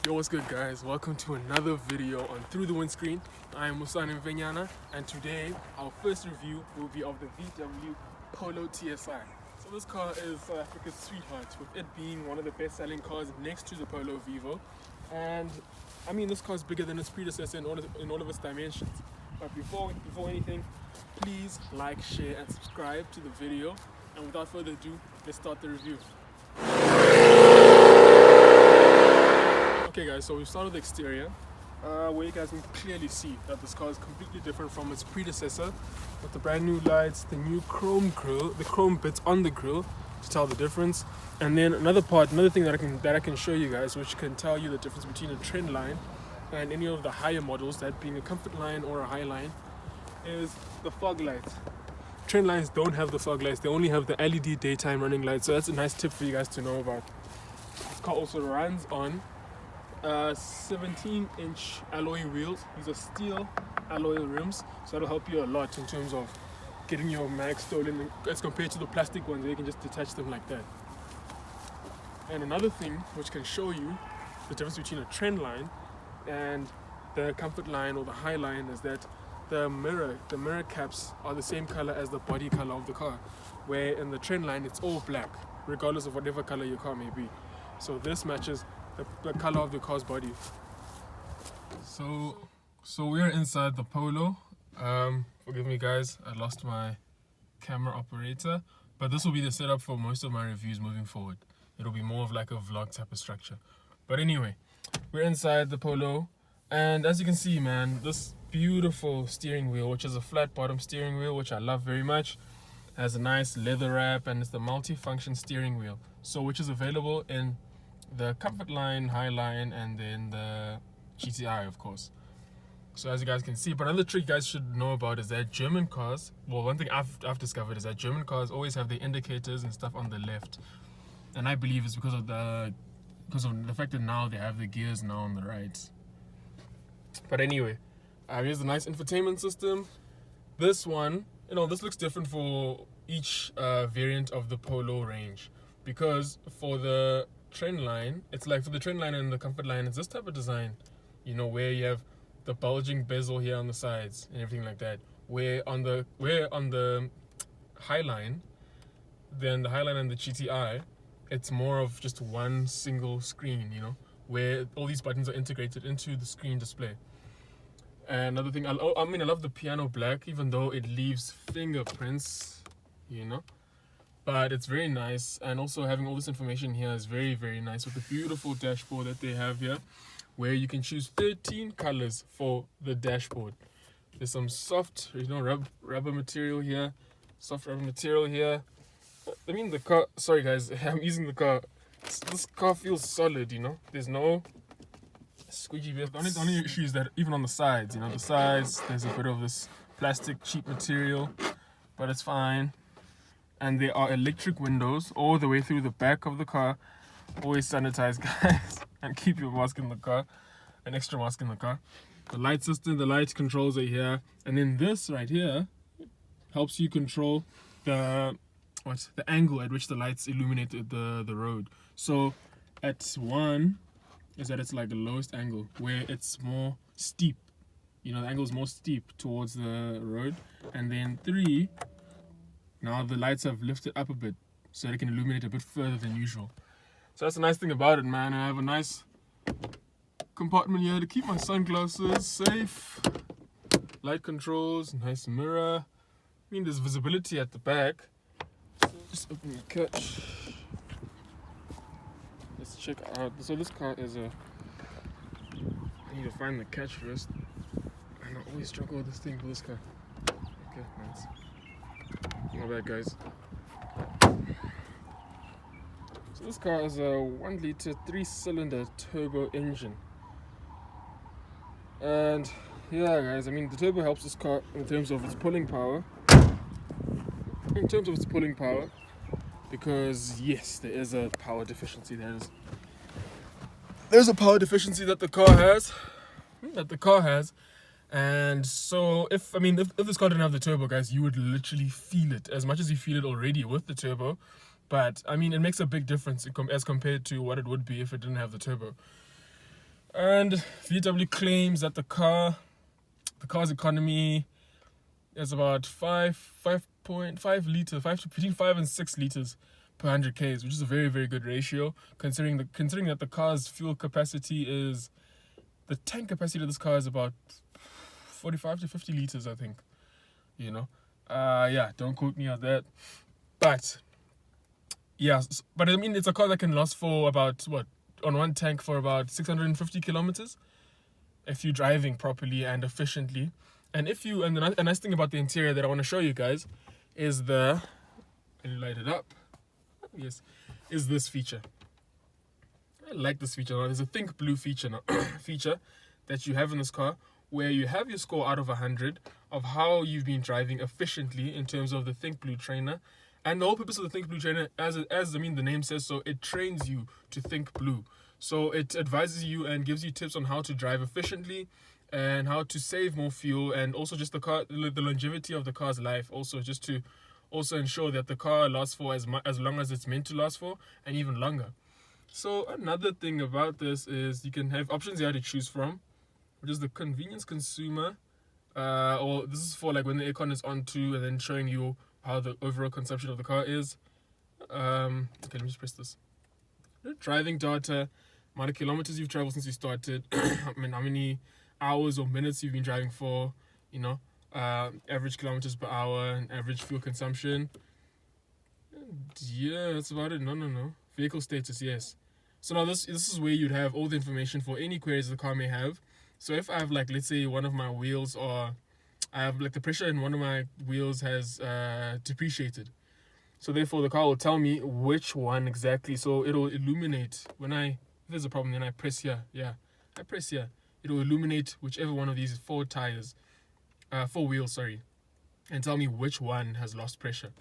Yo, what's good guys? Welcome to another video on Through The Windscreen. I am Musani Venyana, and today our first review will be of the VW Polo TSI. So this car is South Africa's sweetheart, with it being one of the best selling cars next to the Polo Vivo. And I mean, this car is bigger than its predecessor in all of its dimensions. But before anything, please like, share and subscribe to the video. And without further ado, let's start the review. Okay guys, so we start with the exterior, where you guys can clearly see that this car is completely different from its predecessor, with the brand new lights, the new chrome grille, the chrome bits on the grille to tell the difference. And then another thing that I can show you guys, which can tell you the difference between a trend line and any of the higher models, that being a comfort line or a high line, is the fog lights. Trend lines don't have the fog lights, they only have the LED daytime running lights, so that's a nice tip for you guys to know about. This car also runs on 17-inch alloy wheels. These are steel alloy rims, so that'll help you a lot in terms of getting your mag stolen as compared to the plastic ones where you can just detach them like that. And another thing which can show you the difference between a trend line and the comfort line or the high line is that the mirror caps are the same color as the body color of the car, where in the trend line it's all black regardless of whatever color your car may be. So this matches the color of the car's body. So we're inside the Polo. Forgive me guys, I lost my camera operator, but this will be the setup for most of my reviews moving forward. It'll be more of like a vlog type of structure. But anyway, we're inside the Polo, and as you can see, man, this beautiful steering wheel, which is a flat bottom steering wheel, which I love very much, has a nice leather wrap, and it's the multi-function steering wheel, so which is available in the comfort line, high line, and then the GTI, of course. So as you guys can see, but another trick you guys should know about is that German cars, well, one thing I've discovered is that German cars always have the indicators and stuff on the left, and I believe it's because of the fact that now they have the gears now on the right. But anyway, here's the nice infotainment system. This one, this looks different for each variant of the Polo range, because for the trend line, it's like for the trend line and the comfort line, it's this type of design, where you have the bulging bezel here on the sides and everything like that. Where on the high line, then the high line and the GTI, it's more of just one single screen, where all these buttons are integrated into the screen display. And another thing, I love the piano black, even though it leaves fingerprints, but it's very nice. And also having all this information here is very, very nice, with the beautiful dashboard that they have here, where you can choose 13 colors for the dashboard. There's some soft, rubber material here, soft rubber material here. I mean, the car, sorry guys, I'm using the car. This car feels solid, There's no squeegee bit. The only issue is that even on the sides, the sides, there's a bit of this plastic cheap material, but it's fine. And there are electric windows all the way through the back of the car. Always sanitize, guys, and keep your mask in the car, an extra mask in the car. The light system, the light controls are here, and then this right here helps you control the angle at which the lights illuminate the road. So at 1 is that it's like the lowest angle, where it's more steep, the angle is more steep towards the road. And then 3, now the lights have lifted up a bit so they can illuminate a bit further than usual. So that's the nice thing about it, man. I have a nice compartment here to keep my sunglasses safe, light controls, nice mirror. There's visibility at the back. So just open the catch. Let's check out. So this car is I need to find the catch first, and I always struggle with this thing for this car. Okay, nice. My bad, guys. So this car is a 1-liter 3-cylinder turbo engine, and yeah, guys, the turbo helps this car in terms of its pulling power. Because yes, there is a power deficiency. There's a power deficiency that the car has. And so if this car didn't have the turbo, guys, you would literally feel it as much as you feel it already with the turbo. But it makes a big difference as compared to what it would be if it didn't have the turbo. And VW claims that the car's economy is about 5.5 liters, between 5 and 6 liters per 100 k's, which is a very, very good ratio considering that the car's fuel capacity is, the tank capacity of this car is about 45 to 50 liters, I think. Yeah, don't quote me on that. But yeah, but I mean, it's a car that can last for about on one tank for about 650 kilometers if you're driving properly and efficiently. And the nice thing about the interior that I want to show you guys is and light it up. Yes, is this feature. I like this feature. Now, there's a Think Blue feature that you have in this car where you have your score out of 100 of how you've been driving efficiently in terms of the Think Blue trainer. And the whole purpose of the Think Blue trainer, as the name says so, it trains you to think blue. So it advises you and gives you tips on how to drive efficiently and how to save more fuel, and also just the longevity of the car's life, also just to ensure that the car lasts for as long as it's meant to last for, and even longer. So another thing about this is you can have options here to choose from, which is the convenience consumer, or this is for like when the aircon is on too, and then showing you how the overall consumption of the car is. Okay, let me just press this. Driving data, amount of kilometers you've traveled since you started, how many hours or minutes you've been driving for, average kilometers per hour and average fuel consumption. And yeah, that's about it. No. Vehicle status, yes. So now this is where you'd have all the information for any queries the car may have. So if I have let's say one of my wheels, or I have the pressure in one of my wheels has depreciated. So therefore the car will tell me which one exactly. So it'll illuminate if there's a problem, then I press here. Yeah, I press here. It'll illuminate whichever one of these four wheels, and tell me which one has lost pressure.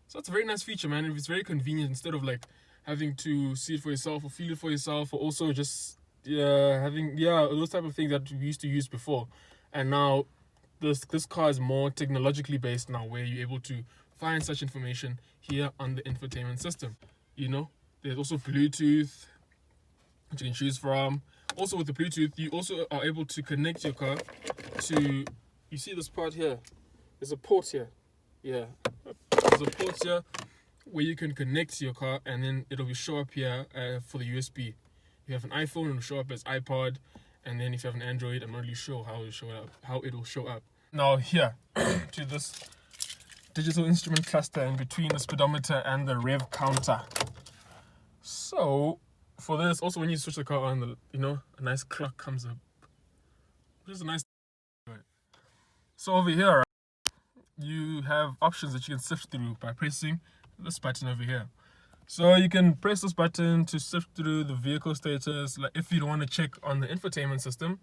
So that's a very nice feature, man. It's very convenient instead of having to see it for yourself or feel it for yourself, or also just having those type of things that we used to use before. And now this car is more technologically based now, where you're able to find such information here on the infotainment system. There's also Bluetooth, which you can choose from. Also with the Bluetooth, you also are able to connect your car to, you see this part here? There's a port here. Yeah. There's a port here where you can connect to your car, and then it'll show up here for the USB. If you have an iPhone, it'll show up as iPod, and then if you have an Android, I'm not really sure how it'll show up. Now here, to this digital instrument cluster in between the speedometer and the rev counter. So for this, also when you switch the car on, a nice clock comes up. Which is a nice. So over here, right, you have options that you can sift through by pressing this button over here. So you can press this button to sift through the vehicle status. Like if you don't want to check on the infotainment system,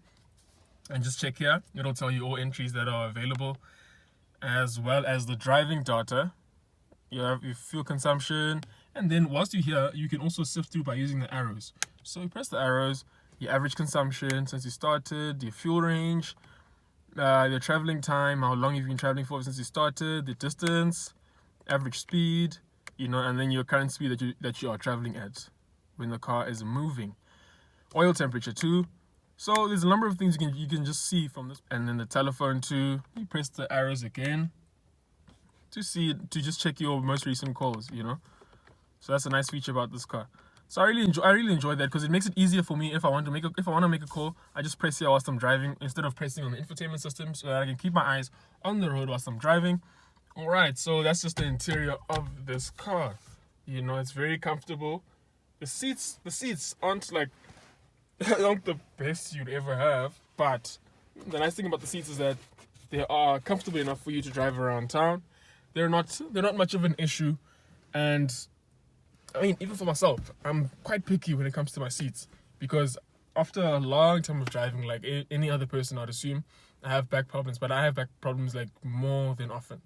and just check here, it'll tell you all entries that are available, as well as the driving data. You have your fuel consumption, and then whilst you're here, you can also sift through by using the arrows. So you press the arrows, your average consumption since you started, your fuel range, your traveling time, how long you've been traveling for since you started, the distance, average speed, and then your current speed that you are traveling at when the car is moving. Oil temperature too. So there's a number of things you can just see from this. And then the telephone too. You press the arrows again to just check your most recent calls, So that's a nice feature about this car. So I really enjoy that, because it makes it easier for me if I want to make a call. I just press here whilst I'm driving instead of pressing on the infotainment system, so that I can keep my eyes on the road whilst I'm driving. All right, so that's just the interior of this car. It's very comfortable. The seats aren't aren't the best you'd ever have, but the nice thing about the seats is that they are comfortable enough for you to drive around town. They're not much of an issue, and I mean, even for myself, I'm quite picky when it comes to my seats, because after a long time of driving, like any other person, I'd assume, I have back problems, but I have back problems more than often.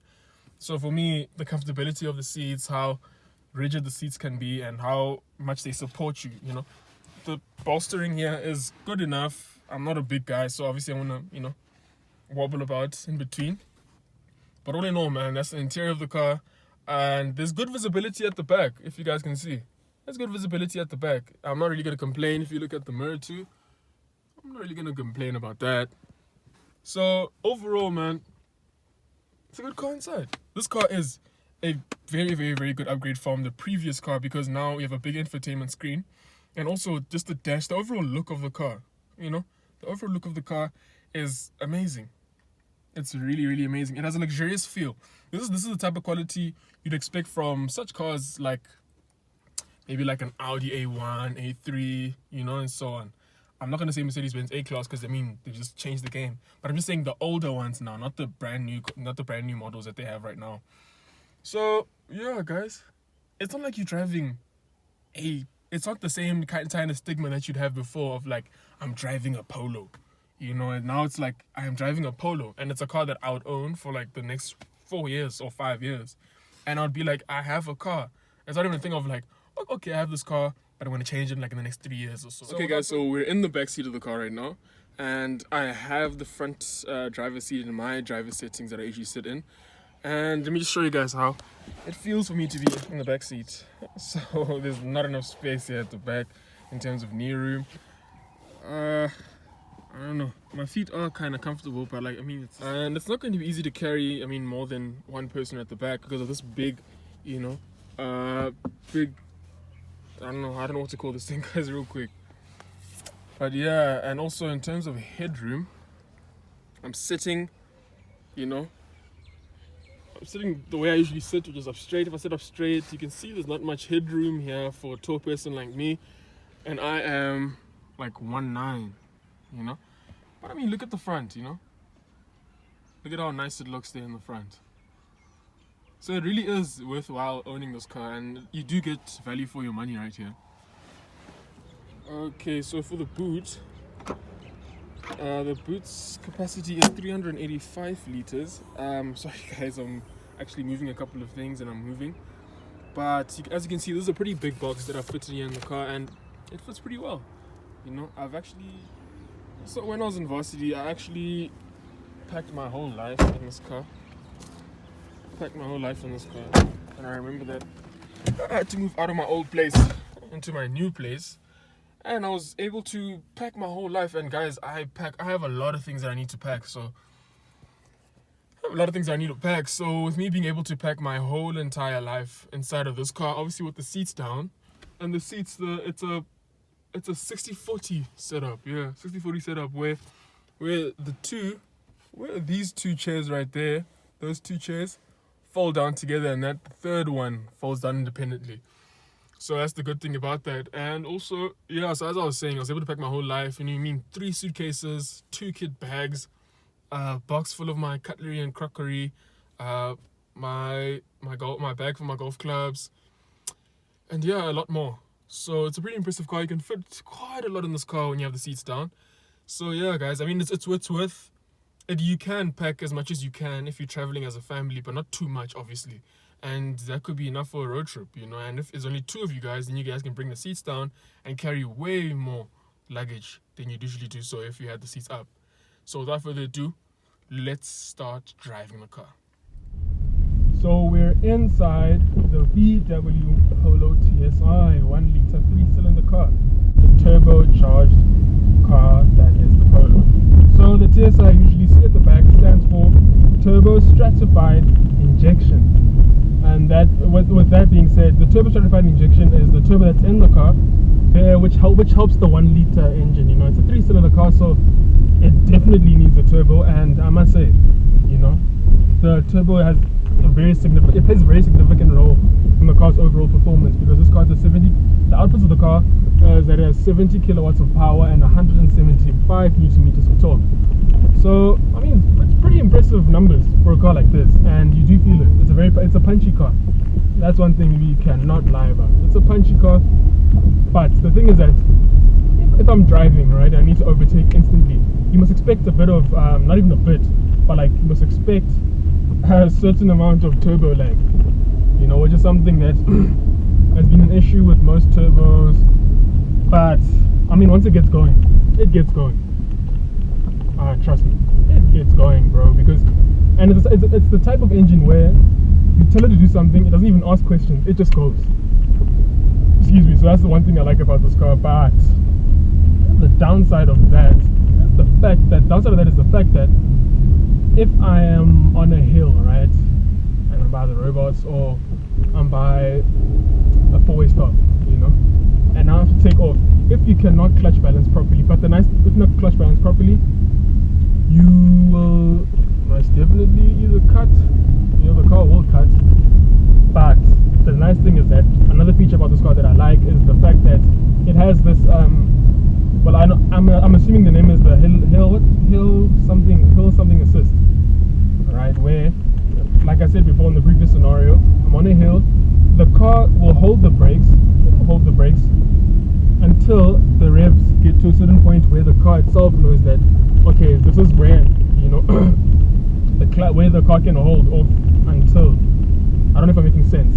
So for me, the comfortability of the seats, how rigid the seats can be, and how much they support you, the bolstering here is good enough. I'm not a big guy, so obviously I want to, wobble about in between. But all in all, man, that's the interior of the car. And there's good visibility at the back, if you guys can see. There's good visibility at the back. I'm not really going to complain if you look at the mirror too. I'm not really gonna complain about that. So overall, man, it's a good car inside. This car is a very, very, very good upgrade from the previous car because now we have a big infotainment screen, and also just the dash, the overall look of the car. You know, the overall look of the car is amazing. It's really, really amazing. It has a luxurious feel. This is the type of quality you'd expect from such cars like maybe like an Audi A1, A3, you know, and so on. I'm not gonna say Mercedes-Benz A-Class because I mean they just changed the game. But I'm just saying the older ones now, not the brand new models that they have right now. So yeah, guys, it's not like you're driving it's not the same kind of stigma that you'd have before of like, I'm driving a Polo, you know, and now it's like, I am driving a Polo, and it's a car that I would own for like the next 4 years or 5 years. And I'd be like, I have a car. It's not even a thing of like, okay, I have this car, but I want to change it like in the next 3 years or so. Okay guys, so we're in the back seat of the car right now, and I have the front driver's seat in my driver's settings that I usually sit in. And let me just show you guys how it feels for me to be in the back seat. So there's not enough space here at the back in terms of knee room. I don't know. My feet are kind of comfortable, but like, I mean, it's not going to be easy to carry, I mean, more than one person at the back because of this big, you know, I don't know what to call this thing, guys, real quick. But yeah, and also in terms of headroom, I'm sitting, you know, I'm sitting the way I usually sit, which is up straight. If I sit up straight, you can see there's not much headroom here for a tall person like me. And I am like 1'9", you know. But I mean, look at the front, you know. Look at how nice it looks there in the front. So it really is worthwhile owning this car, and you do get value for your money right here. Okay, so for the boot, the boot's capacity is 385 liters. Sorry guys, I'm actually moving a couple of things and I'm moving. But as you can see, this is a pretty big box that I've fitted here in the car, and it fits pretty well. You know, so when I was in varsity, I actually packed my whole life in this car. And I remember that I had to move out of my old place into my new place. And I was able to pack my whole life. And guys, I have a lot of things that I need to pack. So with me being able to pack my whole entire life inside of this car, obviously with the seats down, and the seats, it's a 60-40 setup. Yeah, 60-40 setup where these two chairs right there, those two chairs fold down together, and that third one falls down independently. So that's the good thing about that. And also, yeah, so as I was saying, I was able to pack my whole life. And you mean 3 suitcases, 2 kit bags, a box full of my cutlery and crockery, my bag for my golf clubs, and yeah, a lot more. So it's a pretty impressive car. You can fit quite a lot in this car when you have the seats down. So yeah, guys, I mean, it's worth it. You can pack as much as you can if you're traveling as a family, but not too much, obviously. And that could be enough for a road trip, you know. And if there's only 2 of you guys, then you guys can bring the seats down and carry way more luggage than you'd usually do so if you had the seats up. So without further ado, let's start driving the car. So we're inside the VW Polo TSI 1-liter 3-cylinder car, the turbocharged car that is the Polo. So the TSI, usually see at the back, stands for Turbo Stratified Injection. And that, with that being said, the turbo stratified injection is the turbo that's in the car, which helps the 1-liter engine. You know, it's a 3-cylinder car, so it definitely needs a turbo. And I must say, you know, the turbo plays a very significant role in the car's overall performance, because this car has the outputs of the car is that it has 70 kilowatts of power and 175 newton meters of torque. So I mean, it's pretty impressive numbers for a car like this, and you do feel it. It's a punchy car. That's one thing we cannot lie about. It's a punchy car, but the thing is that if I'm driving, right, I need to overtake instantly. You must expect a bit of, not even a bit, but like you must expect a certain amount of turbo lag. You know, which is something that has been an issue with most turbos. But I mean, once it gets going, it gets going. Trust me, it gets going, bro. And it's the type of engine where you tell it to do something, it doesn't even ask questions, it just goes. Excuse me. So that's the one thing I like about this car. But the downside of that is the fact that if I am on a hill, right, and I'm by the robots or I'm by a four-way stop, you know, and I have to take off. If you cannot clutch balance properly, but if not clutch balance properly, you will most definitely either cut, you know, the car will cut. But the nice thing is that another feature about this car that I like is the fact that it has this well, I'm assuming the name is the hill something assist, right? Where, like I said before in the previous scenario, I'm on a hill, the car will hold the brakes, until the revs get to a certain point where the car itself knows that, okay, this is where, you know, where the car can hold off until, I don't know if I'm making sense,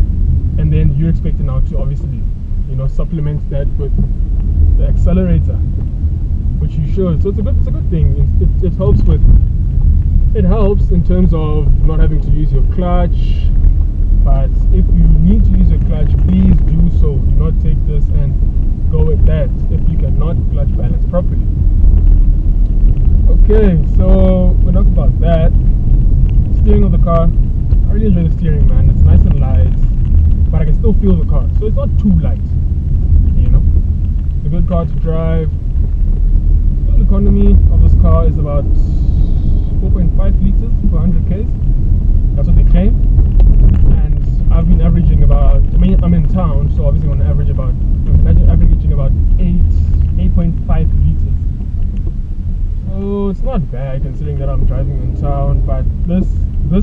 and then you're expected now to obviously, you know, supplement that with the accelerator, which you should. So it's a good thing. It helps in terms of not having to use your clutch. But if you need to use your clutch, please do so. Do not take this and go with that if you cannot clutch balance properly. Okay, so enough about that. Steering of the car, I really enjoy the steering, man. It's nice and light, but I can still feel the car, so it's not too light, you know. It's a good car to drive. Fuel economy of this car is about 4.5 liters per 100 k's. That's what they claim. And I've been averaging about, I'm in town, so obviously I'm averaging about 8.5 liters. So it's not bad considering that I'm driving in town, but this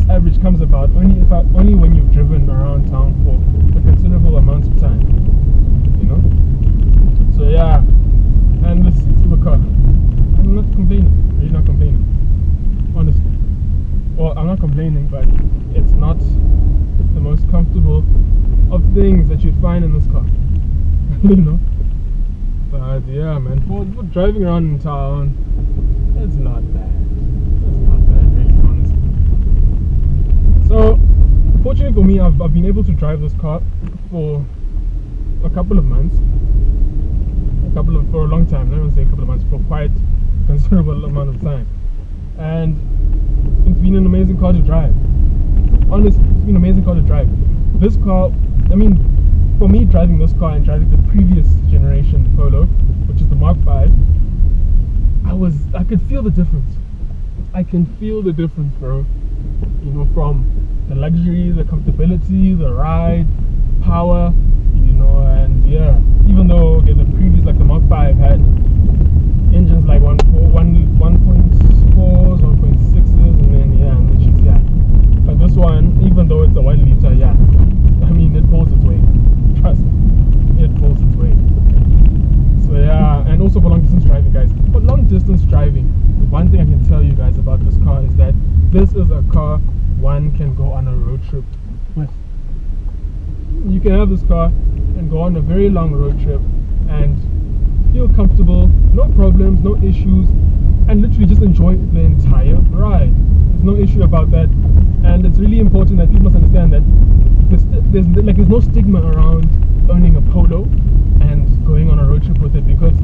average comes about only when you've driven around town for a considerable amount of time, you know. So yeah, and the seats of the car, I'm not complaining, really not complaining, honestly. Well, I'm not complaining, but it's not the most comfortable of things that you'd find in this car, you know. But yeah, man, for driving around in town, it's not bad. It's not bad, really, honestly. So, fortunately for me, I've been able to drive this car for a couple of months. For a long time. I don't say a couple of months, for quite a considerable amount of time. And it's been an amazing car to drive. Honestly, it's been an amazing car to drive. This car, I mean, for me driving this car and driving the previous generation Polo, which is the Mark.5, I could feel the difference. I can feel the difference, bro. You know, from the luxury, the comfortability, the ride, power, you know, and yeah. Even though, okay, the previous, like the Mark.5 had engines like 1.4s, 1.6s, and then yeah, and the GTI. But this one, even though it's a 1 liter, yeah, I mean, it pulls its weight. Trust me, it pulls its weight. So yeah, and also for long distance driving, guys. For long distance driving, one thing I can tell you guys about this car is that this is a car one can go on a road trip with. You can have this car and go on a very long road trip and feel comfortable, no problems, no issues, and literally just enjoy the entire ride. There's no issue about that, and it's really important that people must understand that there's no stigma around owning a Polo and going on a road trip with it, because,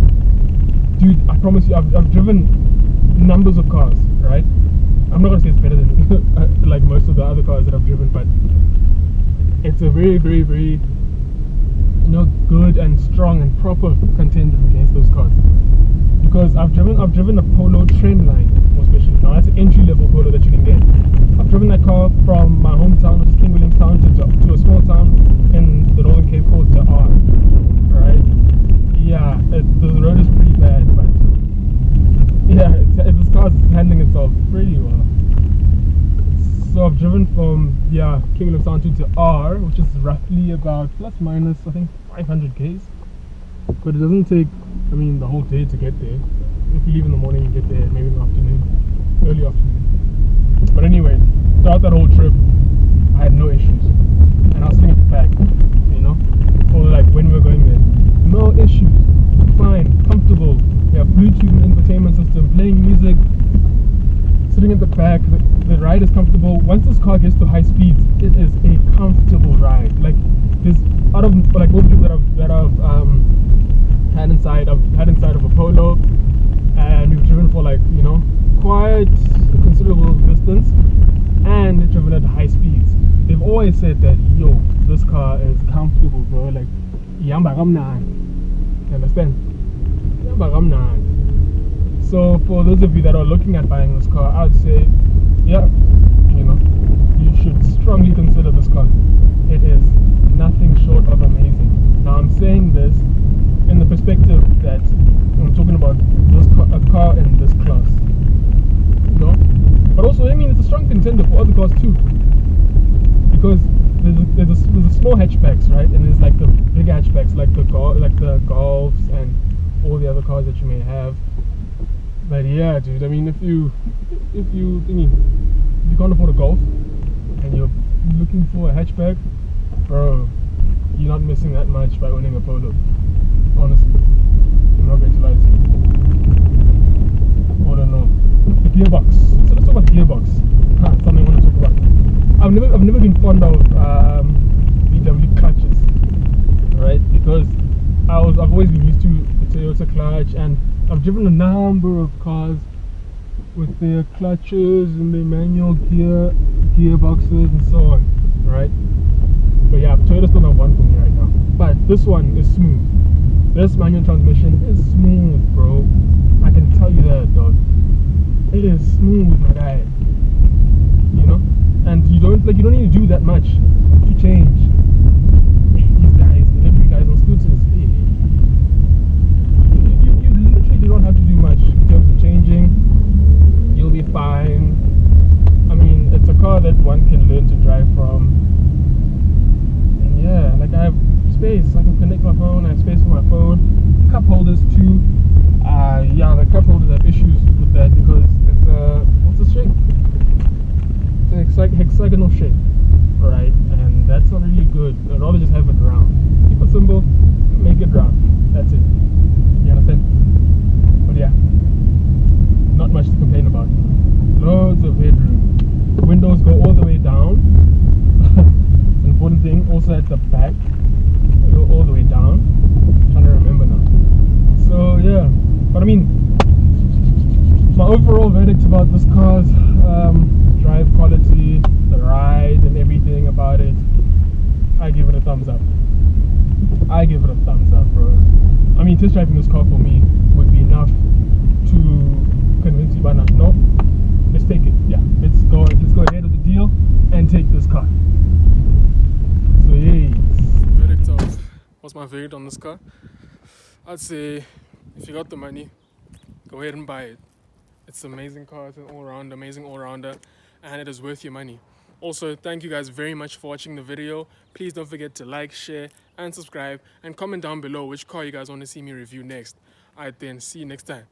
dude, I promise you, I've driven numbers of cars, right? I'm not gonna say it's better than like most of the other cars that I've driven, but it's a very, very, very, you know, good and strong and proper contender against those cars. Because I've driven a Polo Trendline, more especially. Now that's an entry-level Polo that you can get. I've driven that car from my hometown, which is King Williamstown, to a small town in the Northern Cape called the R. Right? Yeah, the road is pretty bad, but yeah, this car is handling itself pretty well. So I've driven from King Williamstown to R, which is roughly about plus minus, I think, 500 k's. But it doesn't take, I mean, the whole day to get there. If you leave in the morning, you get there maybe in the afternoon, early afternoon. But anyway, throughout that whole trip, I had no issues, and I was sitting at the back, you know, for like when we were going there, no issues, fine, comfortable. We have Bluetooth infotainment system, playing music, sitting at the back. The ride is comfortable. Once this car gets to high speeds, it is a comfortable ride. Like, there's out of like most people that I've had inside of a Polo, and we've driven for, like, you know, quite a considerable distance, and driven at high speeds. They've always said that, yo, this car is comfortable, bro. Like, yamba kamnandi. You understand? Yamba kamnandi. So for those of you that are looking at buying this car, I would say, yeah, you know, you should strongly consider this car. It is nothing short of amazing. Now I'm saying this in the perspective that I'm talking about this car, a car in this class, you know. But also, I mean, it's a strong contender for other cars too, because there's a small hatchbacks, right, and there's like the big hatchbacks, like the Golfs and all the other cars that you may have. But yeah, dude, I mean, if you can't afford a Golf and you're looking for a hatchback, bro, you're not missing that much by owning a Polo. Honestly, I'm not going to lie to you. I don't know. The gearbox. So let's talk about the gearbox. Something I want to talk about. I've never been fond of VW clutches, right? Because I've always been used to the Toyota clutch, and I've driven a number of cars with their clutches and their manual gearboxes and so on, right? But yeah, Toyota's still number one for me right now. But this one is smooth. This manual transmission is smooth, bro. I can tell you that, dog. It is smooth, my guy. You know, and you don't need to do that much to change. These guys, delivery guys on scooters, you literally don't have to do much in terms of changing. You'll be fine. I mean, it's a car that one can learn to drive from. And yeah, like, I have space. I can connect my phone. I have space for my phone. Cup holders too. Yeah, the cup holders have issues with that because it's what's the shape? It's a hexagonal shape, right? And that's not really good. I'd rather just have it round. Keep it simple, make it round. That's it. You understand? But yeah, not much to complain about. Loads of headroom. Windows go all the way down. Important thing, also at the back, they go all the way down. I'm trying to remember now. So yeah, but I mean, my overall verdict about this car's drive quality, the ride, and everything about it, I give it a thumbs up. I give it a thumbs up, bro. I mean, test driving this car for me would be enough to convince you, but not. No, let's take it. Yeah, let's go ahead with the deal and take this car. So yeah, verdict of what's my verdict on this car? I'd say if you got the money, go ahead and buy it. It's an amazing car. It's an amazing all-rounder, and it is worth your money. Also, thank you guys very much for watching the video. Please don't forget to like, share, and subscribe, and comment down below which car you guys want to see me review next. Alright then, see you next time.